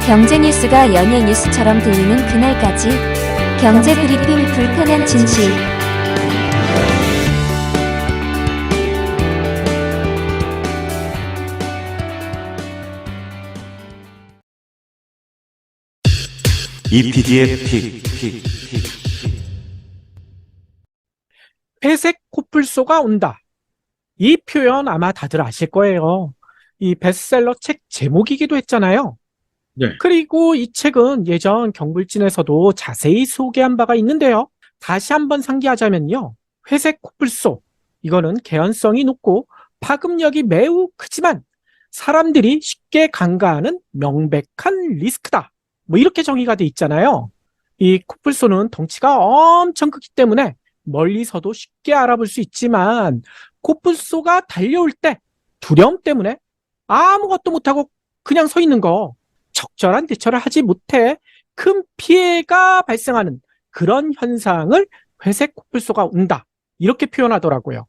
경제 뉴스가 연예 뉴스처럼 들리는 그날까지 경제 브리핑 불편한 진실. EPD의 픽. 회색 코뿔소가 온다. 이 표현 아마 다들 아실 거예요. 이 베스트셀러 책 제목이기도 했잖아요. 네. 그리고 이 책은 예전 경불진에서도 자세히 소개한 바가 있는데요. 다시 한번 상기하자면요. 회색 코뿔소. 이거는 개연성이 높고 파급력이 매우 크지만 사람들이 쉽게 간과하는 명백한 리스크다. 뭐 이렇게 정의가 돼 있잖아요. 이 코뿔소는 덩치가 엄청 크기 때문에 멀리서도 쉽게 알아볼 수 있지만 코뿔소가 달려올 때 두려움 때문에 아무것도 못하고 그냥 서 있는 거, 적절한 대처를 하지 못해 큰 피해가 발생하는 그런 현상을 회색 코뿔소가 온다. 이렇게 표현하더라고요.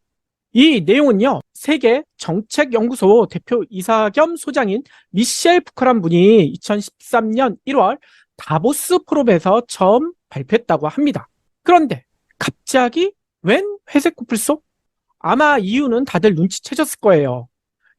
이 내용은요, 세계 정책연구소 대표 이사 겸 소장인 미셸 푸커란 분이 2013년 1월 다보스 포럼에서 처음 발표했다고 합니다. 그런데 갑자기 웬 회색 코뿔소? 아마 이유는 다들 눈치채셨을 거예요.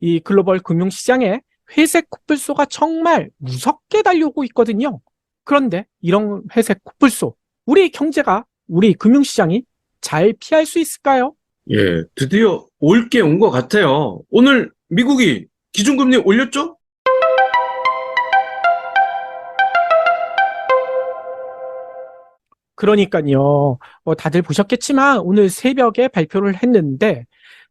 이 글로벌 금융시장에 회색 코뿔소가 정말 무섭게 달려오고 있거든요. 그런데 이런 회색 코뿔소, 우리 경제가, 우리 금융시장이 잘 피할 수 있을까요? 예, 드디어 올 게 온 것 같아요. 오늘 미국이 기준금리 올렸죠? 그러니까요. 다들 보셨겠지만 오늘 새벽에 발표를 했는데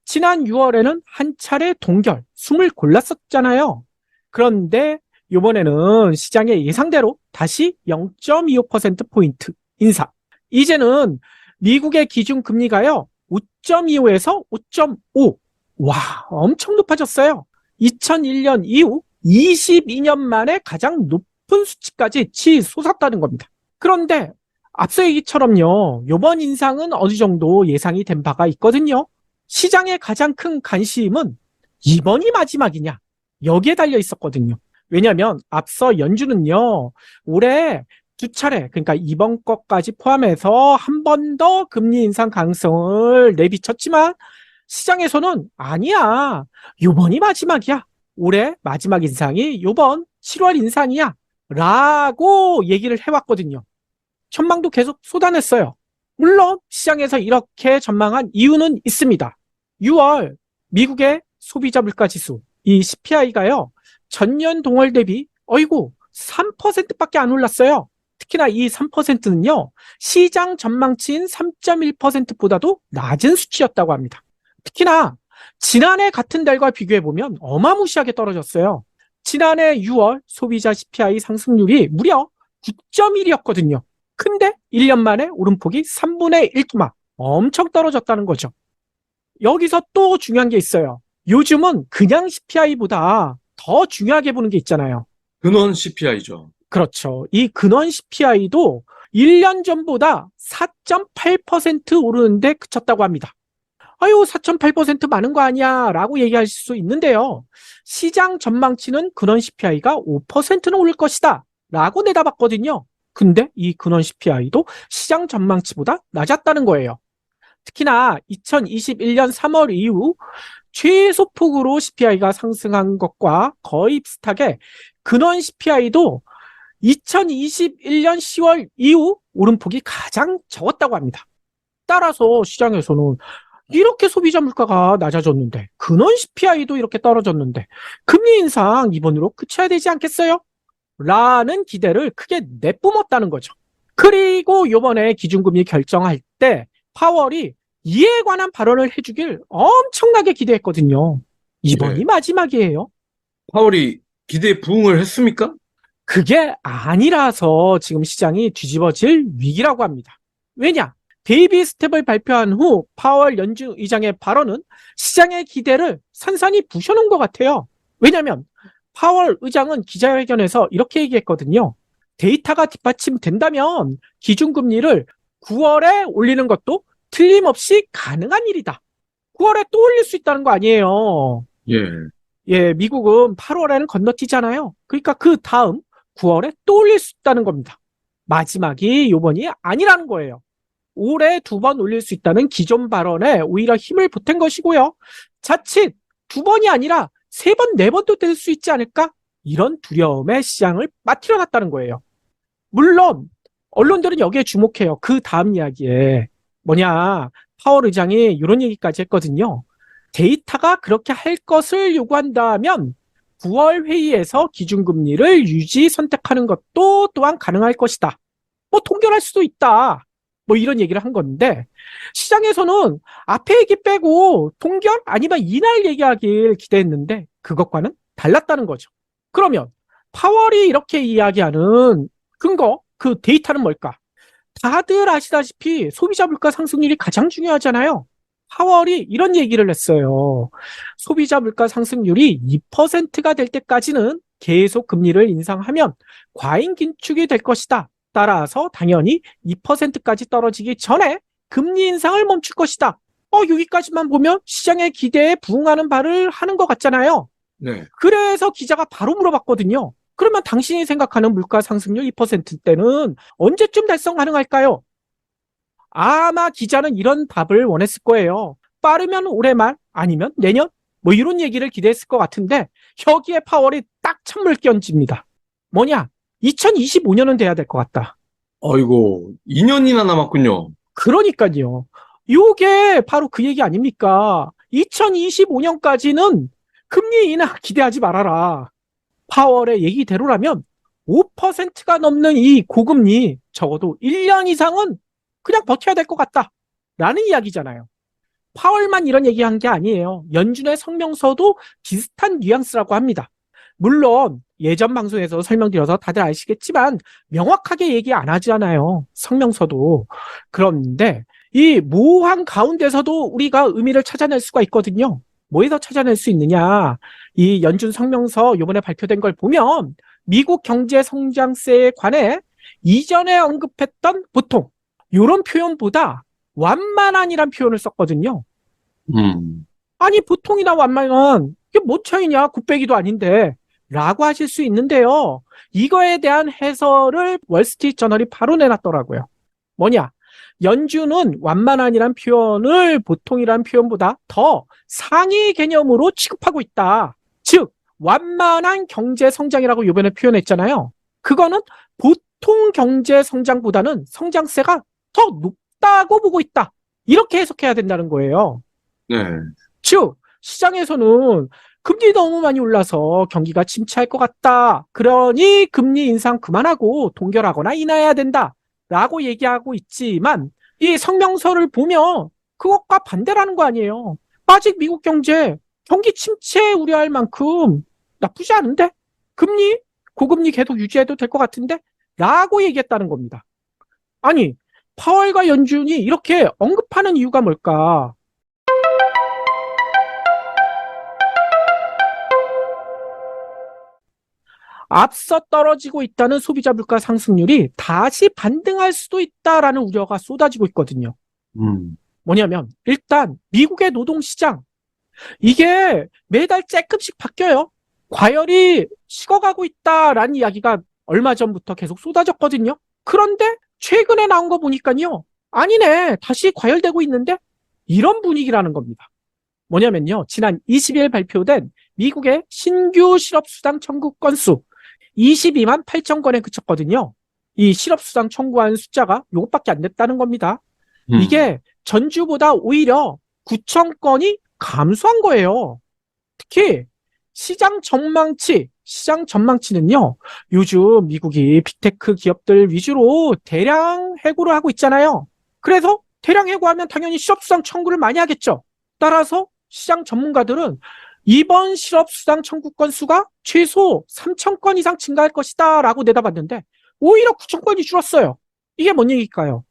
지난 6월에는 한 차례 동결, 숨을 골랐었잖아요. 그런데 이번에는 시장의 예상대로 다시 0.25%포인트 인상. 이제는 미국의 기준금리가요. 5.25에서 5.5. 와, 엄청 높아졌어요. 2001년 이후 22년 만에 가장 높은 수치까지 치솟았다는 겁니다. 그런데 앞서 얘기처럼요, 이번 인상은 어느 정도 예상이 된 바가 있거든요. 시장의 가장 큰 관심은 이번이 마지막이냐, 여기에 달려 있었거든요. 왜냐하면 앞서 연준은요, 올해 두 차례, 그러니까 이번 것까지 포함해서 한 번 더 금리 인상 가능성을 내비쳤지만 시장에서는 아니야, 이번이 마지막이야. 올해 마지막 인상이 이번 7월 인상이야 라고 얘기를 해왔거든요. 전망도 계속 쏟아냈어요. 물론 시장에서 이렇게 전망한 이유는 있습니다. 6월 미국의 소비자 물가지수, 이 CPI가요. 전년 동월 대비 3%밖에 안 올랐어요. 특히나 이 3%는요. 시장 전망치인 3.1%보다도 낮은 수치였다고 합니다. 특히나 지난해 같은 달과 비교해보면 어마무시하게 떨어졌어요. 지난해 6월 소비자 CPI 상승률이 무려 9.1이었거든요. 근데 1년 만에 오름폭이 3분의 1토막, 엄청 떨어졌다는 거죠. 여기서 또 중요한 게 있어요. 요즘은 그냥 CPI보다 더 중요하게 보는 게 있잖아요. 근원 CPI죠. 그렇죠. 이 근원 CPI도 1년 전보다 4.8% 오르는데 그쳤다고 합니다. 4.8% 많은 거 아니야 라고 얘기하실 수 있는데요. 시장 전망치는 근원 CPI가 5%는 오를 것이다 라고 내다봤거든요. 근데 이 근원 CPI도 시장 전망치보다 낮았다는 거예요. 특히나 2021년 3월 이후 최소폭으로 CPI가 상승한 것과 거의 비슷하게 근원 CPI도 2021년 10월 이후 오름폭이 가장 적었다고 합니다. 따라서 시장에서는 이렇게 소비자 물가가 낮아졌는데 근원 CPI도 이렇게 떨어졌는데 금리 인상 이번으로 그쳐야 되지 않겠어요? 라는 기대를 크게 내뿜었다는 거죠. 그리고 이번에 기준금리 결정할 때 파월이 이에 관한 발언을 해주길 엄청나게 기대했거든요. 이번이 네. 마지막이에요. 파월이 기대에 부응을 했습니까? 그게 아니라서 지금 시장이 뒤집어질 위기라고 합니다. 왜냐? 베이비 스텝을 발표한 후 파월 연준 의장의 발언은 시장의 기대를 산산이 부셔놓은 것 같아요. 왜냐하면 파월 의장은 기자회견에서 이렇게 얘기했거든요. 데이터가 뒷받침된다면 기준금리를 9월에 올리는 것도 틀림없이 가능한 일이다. 9월에 또 올릴 수 있다는 거 아니에요. 예. 예, 미국은 8월에는 건너뛰잖아요. 그러니까 그 다음 9월에 또 올릴 수 있다는 겁니다. 마지막이 요번이 아니라는 거예요. 올해 2번 올릴 수 있다는 기존 발언에 오히려 힘을 보탠 것이고요. 자칫 2번이 아니라 3번, 4번도 될 수 있지 않을까? 이런 두려움에 시장을 빠뜨려 놨다는 거예요. 물론 언론들은 여기에 주목해요. 그 다음 이야기에 뭐냐, 파월 의장이 이런 얘기까지 했거든요. 데이터가 그렇게 할 것을 요구한다면 9월 회의에서 기준금리를 유지 선택하는 것도 또한 가능할 것이다. 뭐 동결할 수도 있다. 뭐 이런 얘기를 한 건데, 시장에서는 앞에 얘기 빼고 동결 아니면 이날 얘기하길 기대했는데 그것과는 달랐다는 거죠. 그러면 파월이 이렇게 이야기하는 근거, 그 데이터는 뭘까? 다들 아시다시피 소비자 물가 상승률이 가장 중요하잖아요. 파월이 이런 얘기를 했어요. 소비자 물가 상승률이 2%가 될 때까지는 계속 금리를 인상하면 과잉 긴축이 될 것이다. 따라서 당연히 2%까지 떨어지기 전에 금리 인상을 멈출 것이다. 여기까지만 보면 시장의 기대에 부응하는 바를 하는 것 같잖아요. 네. 그래서 기자가 바로 물어봤거든요. 그러면 당신이 생각하는 물가 상승률 2%대는 언제쯤 달성 가능할까요? 아마 기자는 이런 답을 원했을 거예요. 빠르면 올해 말, 아니면 내년? 뭐 이런 얘기를 기대했을 것 같은데 여기에 파월이 딱 찬물 끼얹습니다. 뭐냐? 2025년은 돼야 될 것 같다. 아이고, 2년이나 남았군요. 그러니까요. 요게 바로 그 얘기 아닙니까? 2025년까지는 금리 인하 기대하지 말아라. 파월의 얘기대로라면 5%가 넘는 이 고금리 적어도 1년 이상은 그냥 버텨야 될 것 같다. 라는 이야기잖아요. 파월만 이런 얘기한 게 아니에요. 연준의 성명서도 비슷한 뉘앙스라고 합니다. 물론 예전 방송에서 설명드려서 다들 아시겠지만 명확하게 얘기 안 하잖아요. 성명서도. 그런데 이 모호한 가운데서도 우리가 의미를 찾아낼 수가 있거든요. 뭐에서 찾아낼 수 있느냐? 이 연준 성명서 이번에 발표된 걸 보면 미국 경제 성장세에 관해 이전에 언급했던 보통 이런 표현보다 완만한이란 표현을 썼거든요. 아니 보통이나 완만한 이게 뭐 차이냐? 곱빼기도 아닌데 라고 하실 수 있는데요. 이거에 대한 해설을 월스트리트 저널이 바로 내놨더라고요. 뭐냐? 연준은 완만한이란 표현을 보통이란 표현보다 더 상위 개념으로 취급하고 있다. 즉 완만한 경제 성장이라고 이번에 표현했잖아요. 그거는 보통 경제 성장보다는 성장세가 더 높다고 보고 있다. 이렇게 해석해야 된다는 거예요. 네. 즉 시장에서는 금리 너무 많이 올라서 경기가 침체할 것 같다. 그러니 금리 인상 그만하고 동결하거나 인하해야 된다. 라고 얘기하고 있지만 이 성명서를 보면 그것과 반대라는 거 아니에요. 아직 미국 경기 침체 우려할 만큼 나쁘지 않은데? 고금리 계속 유지해도 될 것 같은데? 라고 얘기했다는 겁니다. 아니, 파월과 연준이 이렇게 언급하는 이유가 뭘까? 앞서 떨어지고 있다는 소비자 물가 상승률이 다시 반등할 수도 있다라는 우려가 쏟아지고 있거든요. 뭐냐면 일단 미국의 노동시장 이게 매달 조금씩 바뀌어요. 과열이 식어가고 있다라는 이야기가 얼마 전부터 계속 쏟아졌거든요. 그런데 최근에 나온 거 보니까요. 아니네. 다시 과열되고 있는데 이런 분위기라는 겁니다. 뭐냐면요. 지난 20일 발표된 미국의 신규 실업수당 청구 건수 22만 8천 건에 그쳤거든요. 이 실업수당 청구한 숫자가 이것밖에 안 됐다는 겁니다. 이게 전주보다 오히려 9천 건이 감소한 거예요. 특히 시장 전망치는요. 요즘 미국이 빅테크 기업들 위주로 대량 해고를 하고 있잖아요. 그래서 대량 해고하면 당연히 실업수당 청구를 많이 하겠죠. 따라서 시장 전문가들은 이번 실업수당 청구 건수가 최소 3천 건 이상 증가할 것이다 라고 내다봤는데 오히려 9천 건이 줄었어요. 이게 뭔 얘기일까요?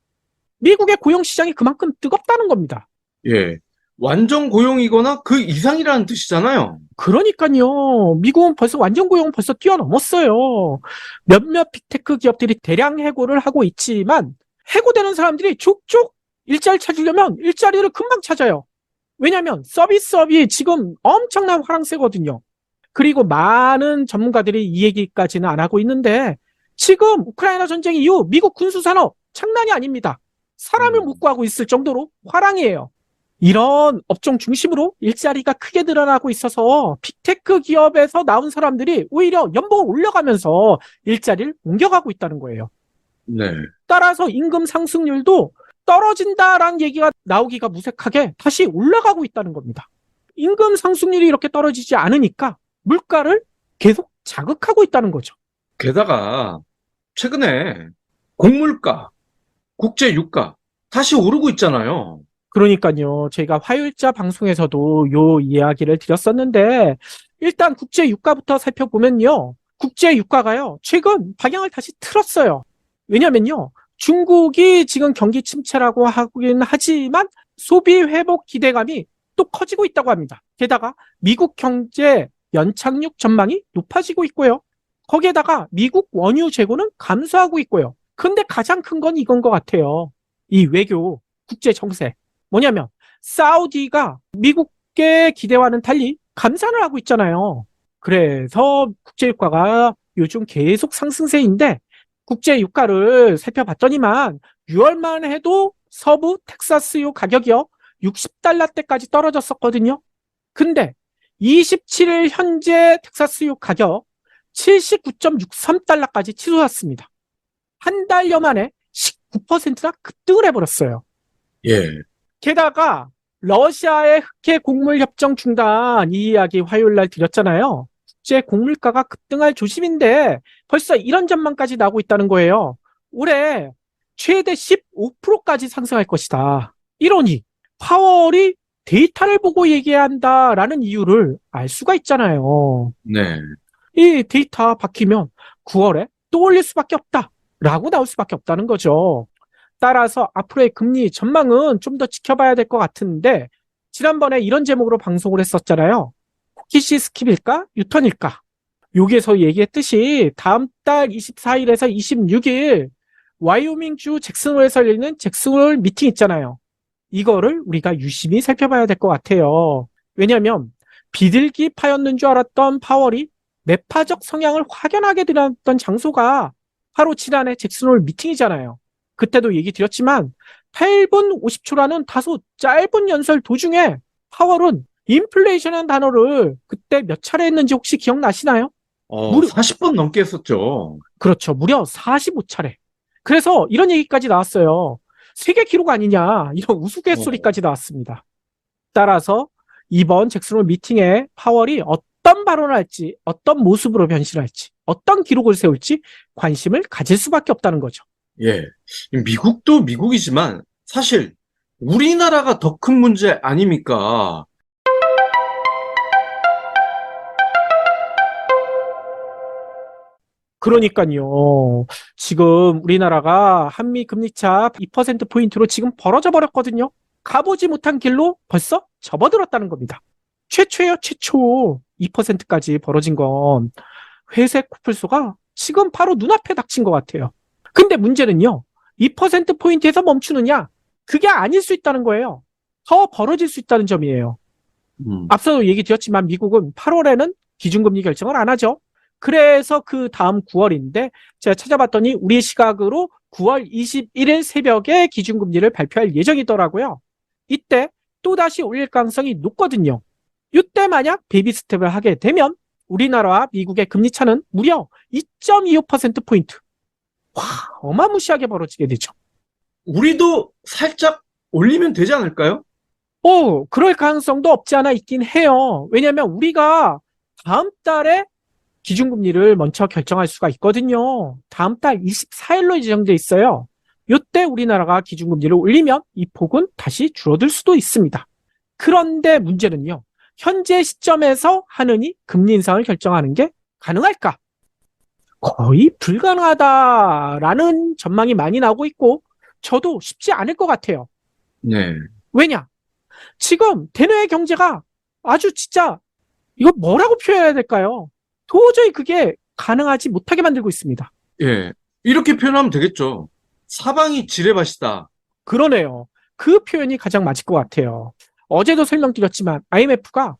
미국의 고용시장이 그만큼 뜨겁다는 겁니다. 예. 완전 고용이거나 그 이상이라는 뜻이잖아요. 그러니까요. 미국은 완전 고용은 벌써 뛰어넘었어요. 몇몇 빅테크 기업들이 대량 해고를 하고 있지만 해고되는 사람들이 족족 일자리를 찾으려면 일자리를 금방 찾아요. 왜냐하면 서비스업이 지금 엄청난 화랑세거든요. 그리고 많은 전문가들이 이 얘기까지는 안 하고 있는데 지금 우크라이나 전쟁 이후 미국 군수산업 장난이 아닙니다. 사람을 못 구하고 있을 정도로 화랑이에요. 이런 업종 중심으로 일자리가 크게 늘어나고 있어서 빅테크 기업에서 나온 사람들이 오히려 연봉을 올려가면서 일자리를 옮겨가고 있다는 거예요. 네. 따라서 임금 상승률도 떨어진다라는 얘기가 나오기가 무색하게 다시 올라가고 있다는 겁니다. 임금 상승률이 이렇게 떨어지지 않으니까 물가를 계속 자극하고 있다는 거죠. 게다가 최근에 곡물가, 국제 유가 다시 오르고 있잖아요. 그러니까요. 제가 화요일자 방송에서도 요 이야기를 드렸었는데 일단 국제 유가부터 살펴보면요. 국제 유가가요. 최근 방향을 다시 틀었어요. 왜냐면요. 중국이 지금 경기 침체라고 하긴 하지만 소비 회복 기대감이 또 커지고 있다고 합니다. 게다가 미국 경제 연착륙 전망이 높아지고 있고요. 거기에다가 미국 원유 재고는 감소하고 있고요. 근데 가장 큰 건 이건 것 같아요. 이 외교, 국제 정세. 뭐냐면 사우디가 미국의 기대와는 달리 감산을 하고 있잖아요. 그래서 국제유가가 요즘 계속 상승세인데 국제유가를 살펴봤더니만 6월만 해도 서부 텍사스유 가격이요 60달러대까지 떨어졌었거든요. 근데 27일 현재 텍사스유 가격 79.63달러까지 치솟았습니다. 한 달여 만에 19%나 급등을 해버렸어요. 예. 게다가 러시아의 흑해 곡물 협정 중단 이 이야기 화요일 날 드렸잖아요. 국제 곡물가가 급등할 조짐인데 벌써 이런 전망까지 나오고 있다는 거예요. 올해 최대 15%까지 상승할 것이다. 이러니 파월이 데이터를 보고 얘기해야 한다라는 이유를 알 수가 있잖아요. 네. 이 데이터 바뀌면 9월에 또 올릴 수밖에 없다라고 나올 수밖에 없다는 거죠. 따라서 앞으로의 금리 전망은 좀 더 지켜봐야 될 것 같은데 지난번에 이런 제목으로 방송을 했었잖아요. 쿠키시 스킵일까? 유턴일까? 여기에서 얘기했듯이 다음 달 24일에서 26일 와이오밍주 잭슨홀에서 열리는 잭슨홀 미팅 있잖아요. 이거를 우리가 유심히 살펴봐야 될 것 같아요. 왜냐하면 비둘기 파였는 줄 알았던 파월이 매파적 성향을 확연하게 드러냈던 장소가 바로 지난해 잭슨홀 미팅이잖아요. 그때도 얘기 드렸지만 8분 50초라는 다소 짧은 연설 도중에 파월은 인플레이션이라는 단어를 그때 몇 차례 했는지 혹시 기억나시나요? 40번 넘게 했었죠. 그렇죠. 무려 45차례. 그래서 이런 얘기까지 나왔어요. 세계 기록 아니냐 이런 우스갯소리까지 나왔습니다. 따라서 이번 잭슨홀 미팅에 파월이 어떤 발언을 할지 어떤 모습으로 변신할지 어떤 기록을 세울지 관심을 가질 수밖에 없다는 거죠. 예. 미국도 미국이지만 사실 우리나라가 더 큰 문제 아닙니까? 그러니까요. 지금 우리나라가 한미 금리차 2%포인트로 지금 벌어져 버렸거든요. 가보지 못한 길로 벌써 접어들었다는 겁니다. 최초예요, 최초. 2%까지 벌어진 건 회색 코뿔소가 지금 바로 눈앞에 닥친 것 같아요. 근데 문제는요. 2%포인트에서 멈추느냐? 그게 아닐 수 있다는 거예요. 더 벌어질 수 있다는 점이에요. 앞서도 얘기 드렸지만 미국은 8월에는 기준금리 결정을 안 하죠. 그래서 그 다음 9월인데 제가 찾아봤더니 우리 시각으로 9월 21일 새벽에 기준금리를 발표할 예정이더라고요. 이때 또다시 올릴 가능성이 높거든요. 이때 만약 베이비 스텝을 하게 되면 우리나라와 미국의 금리 차는 무려 2.25%포인트. 와, 어마무시하게 벌어지게 되죠. 우리도 살짝 올리면 되지 않을까요? 그럴 가능성도 없지 않아 있긴 해요. 왜냐하면 우리가 다음 달에 기준금리를 먼저 결정할 수가 있거든요. 다음 달 24일로 예정돼 있어요. 이때 우리나라가 기준금리를 올리면 이 폭은 다시 줄어들 수도 있습니다. 그런데 문제는요. 현재 시점에서 하느니 금리 인상을 결정하는 게 가능할까? 거의 불가능하다라는 전망이 많이 나오고 있고 저도 쉽지 않을 것 같아요. 네. 왜냐? 지금 대내외 경제가 아주 진짜 이거 뭐라고 표현해야 될까요? 도저히 그게 가능하지 못하게 만들고 있습니다. 예. 이렇게 표현하면 되겠죠. 사방이 지뢰밭이다. 그러네요. 그 표현이 가장 맞을 것 같아요. 어제도 설명드렸지만 IMF가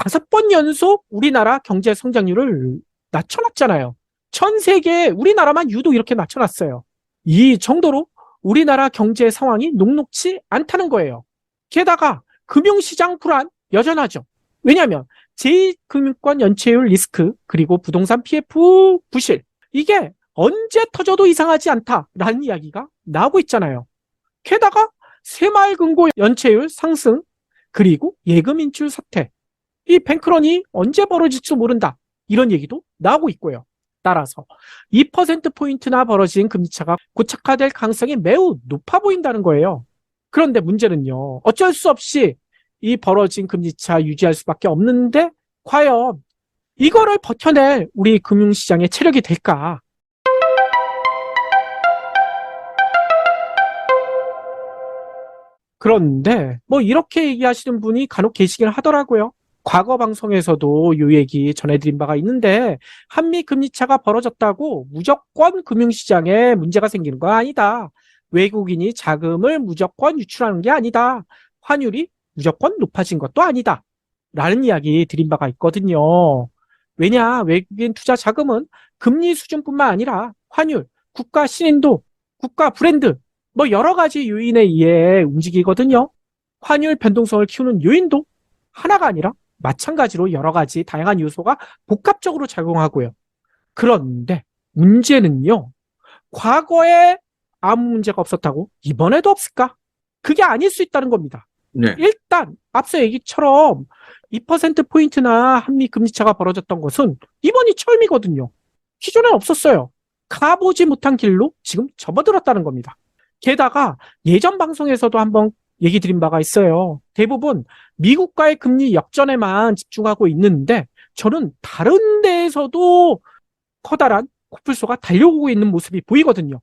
5번 연속 우리나라 경제 성장률을 낮춰놨잖아요. 전 세계에 우리나라만 유독 이렇게 낮춰놨어요. 이 정도로 우리나라 경제 상황이 녹록치 않다는 거예요. 게다가 금융시장 불안 여전하죠. 왜냐하면 제2금융권 연체율 리스크 그리고 부동산 PF 부실 이게 언제 터져도 이상하지 않다라는 이야기가 나오고 있잖아요. 게다가 새마을금고 연체율 상승 그리고 예금 인출 사태 이 뱅크런이 언제 벌어질지 모른다 이런 얘기도 나오고 있고요. 따라서 2%포인트나 벌어진 금리차가 고착화될 가능성이 매우 높아 보인다는 거예요. 그런데 문제는요. 어쩔 수 없이 이 벌어진 금리차 유지할 수밖에 없는데 과연 이거를 버텨낼 우리 금융시장의 체력이 될까? 그런데 뭐 이렇게 얘기하시는 분이 간혹 계시긴 하더라고요. 과거 방송에서도 이 얘기 전해드린 바가 있는데 한미 금리차가 벌어졌다고 무조건 금융시장에 문제가 생기는 거 아니다. 외국인이 자금을 무조건 유출하는 게 아니다. 환율이 무조건 높아진 것도 아니다. 라는 이야기 드린 바가 있거든요. 왜냐, 외국인 투자 자금은 금리 수준뿐만 아니라 환율, 국가 신인도, 국가 브랜드, 뭐 여러 가지 요인에 의해 움직이거든요. 환율 변동성을 키우는 요인도 하나가 아니라 마찬가지로 여러 가지 다양한 요소가 복합적으로 작용하고요. 그런데 문제는요. 과거에 아무 문제가 없었다고 이번에도 없을까? 그게 아닐 수 있다는 겁니다. 네. 일단 앞서 얘기처럼 2%포인트나 한미 금리차가 벌어졌던 것은 이번이 처음이거든요. 기존엔 없었어요. 가보지 못한 길로 지금 접어들었다는 겁니다. 게다가 예전 방송에서도 한번 얘기 드린 바가 있어요. 대부분 미국과의 금리 역전에만 집중하고 있는데 저는 다른 데에서도 커다란 코뿔소가 달려오고 있는 모습이 보이거든요.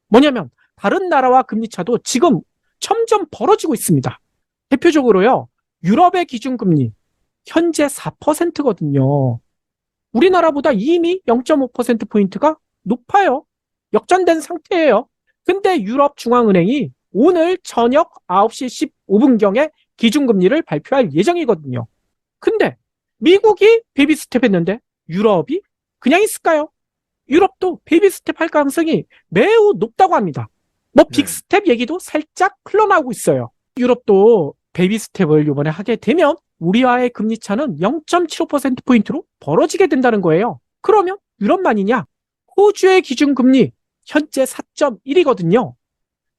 뭐냐면 다른 나라와 금리 차도 지금 점점 벌어지고 있습니다. 대표적으로요. 유럽의 기준금리 현재 4%거든요. 우리나라보다 이미 0.5%포인트가 높아요. 역전된 상태예요. 근데 유럽 중앙은행이 오늘 저녁 9시 15분경에 기준금리를 발표할 예정이거든요. 근데 미국이 베이비 스텝 했는데 유럽이 그냥 있을까요? 유럽도 베이비 스텝 할 가능성이 매우 높다고 합니다. 뭐 빅스텝 얘기도 살짝 흘러나오고 있어요. 유럽도 베이비 스텝을 이번에 하게 되면 우리와의 금리 차는 0.75%포인트로 벌어지게 된다는 거예요. 그러면 유럽만이냐? 호주의 기준금리 현재 4.1이거든요.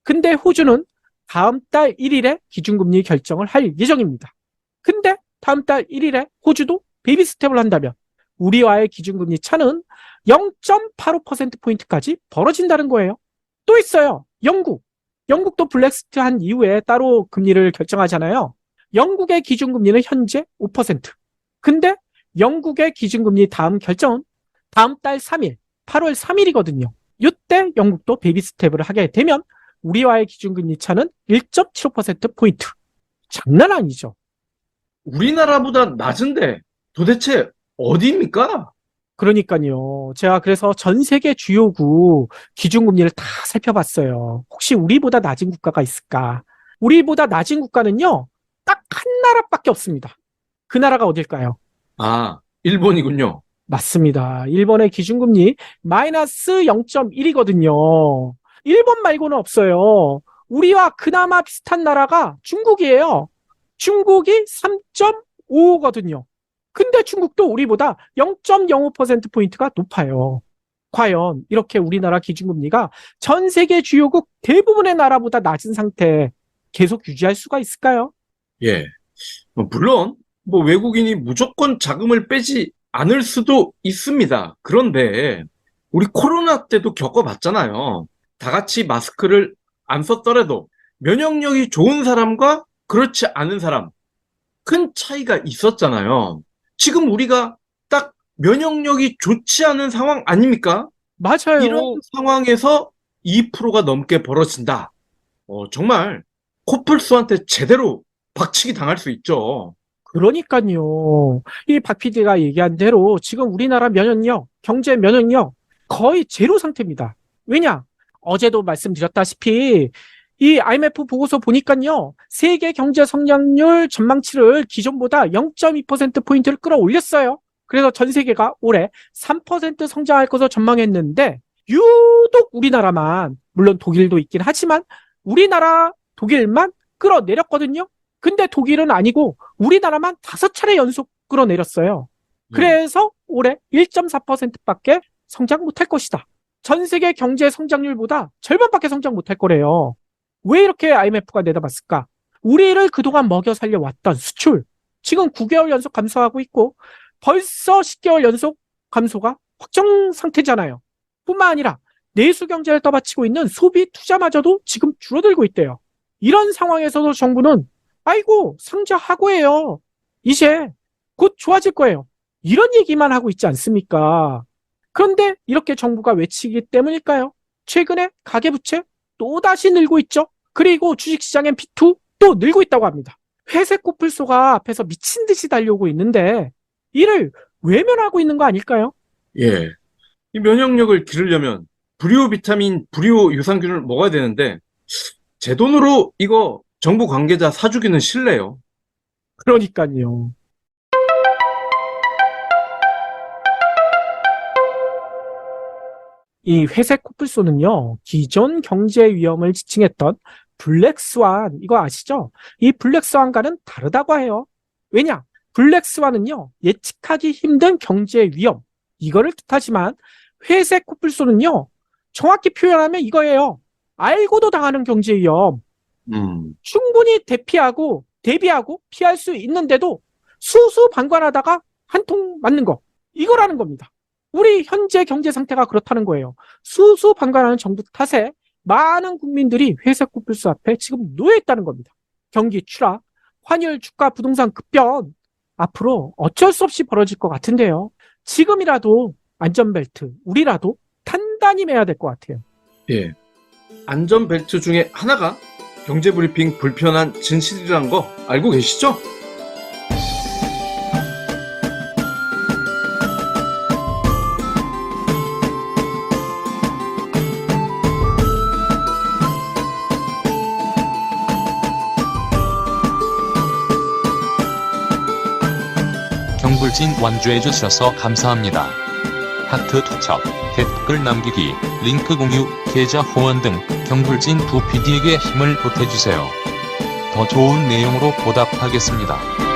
근데 호주는 다음 달 1일에 기준금리 결정을 할 예정입니다. 근데 다음 달 1일에 호주도 베이비 스텝을 한다면 우리와의 기준금리 차는 0.85%포인트까지 벌어진다는 거예요. 또 있어요. 영국. 영국도 블랙리스트 한 이후에 따로 금리를 결정하잖아요. 영국의 기준금리는 현재 5%. 근데 영국의 기준금리 다음 결정은 다음 달 3일, 8월 3일이거든요. 이때 영국도 베이비 스텝을 하게 되면 우리와의 기준금리 차는 1.75%포인트. 장난 아니죠. 우리나라보다 낮은데 도대체 어디입니까? 그러니까요. 제가 그래서 전 세계 주요국 기준금리를 다 살펴봤어요. 혹시 우리보다 낮은 국가가 있을까? 우리보다 낮은 국가는요. 딱 한 나라밖에 없습니다. 그 나라가 어딜까요? 아, 일본이군요. 맞습니다. 일본의 기준금리 마이너스 0.1이거든요. 일본 말고는 없어요. 우리와 그나마 비슷한 나라가 중국이에요. 중국이 3.55거든요. 근데 중국도 우리보다 0.05%포인트가 높아요. 과연 이렇게 우리나라 기준금리가 전 세계 주요국 대부분의 나라보다 낮은 상태 계속 유지할 수가 있을까요? 예. 물론, 외국인이 무조건 자금을 빼지 않을 수도 있습니다. 그런데, 우리 코로나 때도 겪어봤잖아요. 다 같이 마스크를 안 썼더라도 면역력이 좋은 사람과 그렇지 않은 사람, 큰 차이가 있었잖아요. 지금 우리가 딱 면역력이 좋지 않은 상황 아닙니까? 맞아요. 이런 상황에서 2%가 넘게 벌어진다. 정말 코뿔소한테 제대로 박치기 당할 수 있죠. 그러니까요. 이 박 PD가 얘기한 대로 지금 우리나라 면역력, 경제 면역력 거의 제로 상태입니다. 왜냐? 어제도 말씀드렸다시피 이 IMF 보고서 보니까요, 세계 경제 성장률 전망치를 기존보다 0.2%포인트를 끌어올렸어요. 그래서 전 세계가 올해 3% 성장할 것으로 전망했는데, 유독 우리나라만, 물론 독일도 있긴 하지만, 우리나라, 독일만 끌어내렸거든요. 근데 독일은 아니고, 우리나라만 5차례 연속 끌어내렸어요. 그래서 올해 1.4%밖에 성장 못할 것이다. 전 세계 경제 성장률보다 절반밖에 성장 못할 거래요. 왜 이렇게 IMF가 내다봤을까? 우리를 그동안 먹여 살려왔던 수출, 지금 9개월 연속 감소하고 있고 벌써 10개월 연속 감소가 확정 상태잖아요. 뿐만 아니라 내수 경제를 떠받치고 있는 소비 투자마저도 지금 줄어들고 있대요. 이런 상황에서도 정부는 아이고 상저하고예요. 이제 곧 좋아질 거예요. 이런 얘기만 하고 있지 않습니까? 그런데 이렇게 정부가 외치기 때문일까요? 최근에 가계부채 또다시 늘고 있죠. 그리고 주식시장엔 P2 또 늘고 있다고 합니다. 회색 코뿔소가 앞에서 미친 듯이 달려오고 있는데 이를 외면하고 있는 거 아닐까요? 예. 이 면역력을 기르려면 불효 비타민, 불효 유산균을 먹어야 되는데 제 돈으로 이거 정부 관계자 사주기는 싫네요. 그러니까요. 이 회색 코뿔소는요, 기존 경제 위험을 지칭했던 블랙스완, 이거 아시죠? 이 블랙스완과는 다르다고 해요. 왜냐? 블랙스완은요, 예측하기 힘든 경제 위험, 이거를 뜻하지만 회색 코뿔소는요, 정확히 표현하면 이거예요. 알고도 당하는 경제 위험. 충분히 대비하고 피할 수 있는데도 수수방관하다가 한통 맞는 거. 이거라는 겁니다. 우리 현재 경제 상태가 그렇다는 거예요. 수수방관하는 정부 탓에 많은 국민들이 회색 코뿔소 앞에 지금 놓여있다는 겁니다. 경기 추락, 환율, 주가, 부동산 급변, 앞으로 어쩔 수 없이 벌어질 것 같은데요. 지금이라도 안전벨트, 우리라도 단단히 매야 될 것 같아요. 예. 안전벨트 중에 하나가 경제브리핑 불편한 진실이란 거 알고 계시죠? 경불진 완주해 주셔서 감사합니다. 하트 투척, 댓글 남기기, 링크 공유, 계좌 후원 등 경불진 2PD에게 힘을 보태주세요. 더 좋은 내용으로 보답하겠습니다.